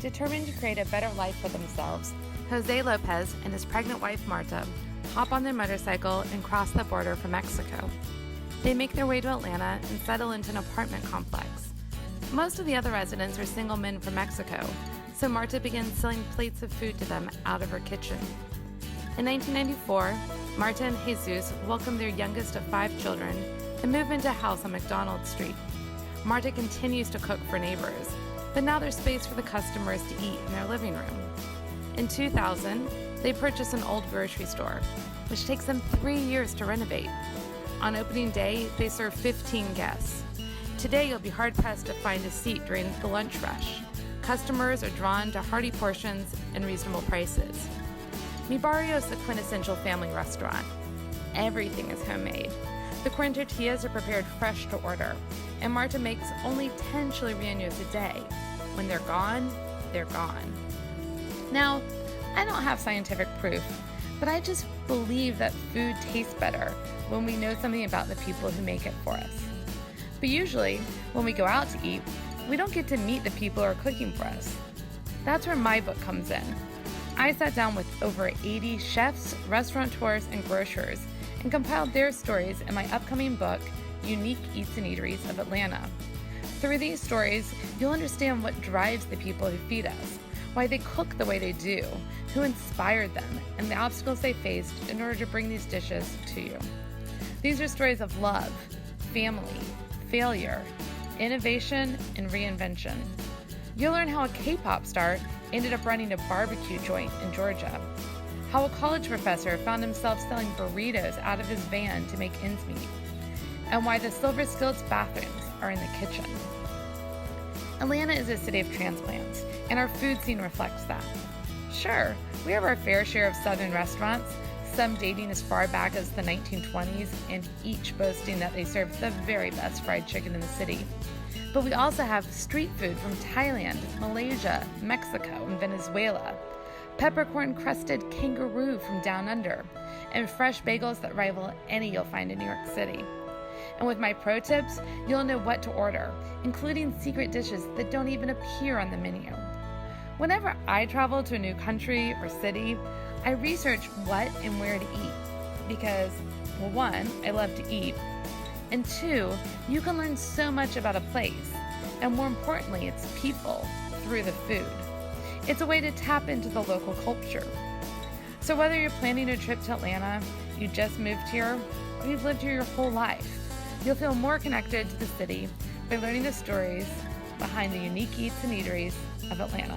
Determined to create a better life for themselves, Jose Lopez and his pregnant wife Marta hop on their motorcycle and cross the border from Mexico. They make their way to Atlanta and settle into an apartment complex. Most of the other residents are single men from Mexico, so Marta begins selling plates of food to them out of her kitchen. In 1994, Marta and Jesus welcome their youngest of 5 children and move into a house on McDonald Street. Marta continues to cook for neighbors, but now there's space for the customers to eat in their living room. In 2000, they purchase an old grocery store, which takes them 3 years to renovate. On opening day, they serve 15 guests. Today, you'll be hard-pressed to find a seat during the lunch rush. Customers are drawn to hearty portions and reasonable prices. Mi Barrio is the quintessential family restaurant. Everything is homemade. The corn tortillas are prepared fresh to order, and Marta makes only 10 chili rellenos a day. When they're gone, they're gone. Now, I don't have scientific proof, but I just believe that food tastes better when we know something about the people who make it for us. But usually, when we go out to eat, we don't get to meet the people who are cooking for us. That's where my book comes in. I sat down with over 80 chefs, restaurateurs, and grocers and compiled their stories in my upcoming book, Unique Eats and Eateries of Atlanta. Through these stories, you'll understand what drives the people who feed us, why they cook the way they do, who inspired them, and the obstacles they faced in order to bring these dishes to you. These are stories of love, family, failure, innovation, and reinvention. You'll learn how a K-pop star ended up running a barbecue joint in Georgia, how a college professor found himself selling burritos out of his van to make ends meet, and why the Silver Skillets bathrooms are in the kitchen. Atlanta is a city of transplants, and our food scene reflects that. Sure, we have our fair share of southern restaurants, some dating as far back as the 1920s, and each boasting that they serve the very best fried chicken in the city. But we also have street food from Thailand, Malaysia, Mexico, and Venezuela, peppercorn-crusted kangaroo from down under, and fresh bagels that rival any you'll find in New York City. And with my pro tips, you'll know what to order, including secret dishes that don't even appear on the menu. Whenever I travel to a new country or city, I research what and where to eat because, well, 1, I love to eat, and 2, you can learn so much about a place, and more importantly, its people, through the food. It's a way to tap into the local culture. So whether you're planning a trip to Atlanta, you just moved here, or you've lived here your whole life, you'll feel more connected to the city by learning the stories behind the unique eats and eateries of Atlanta.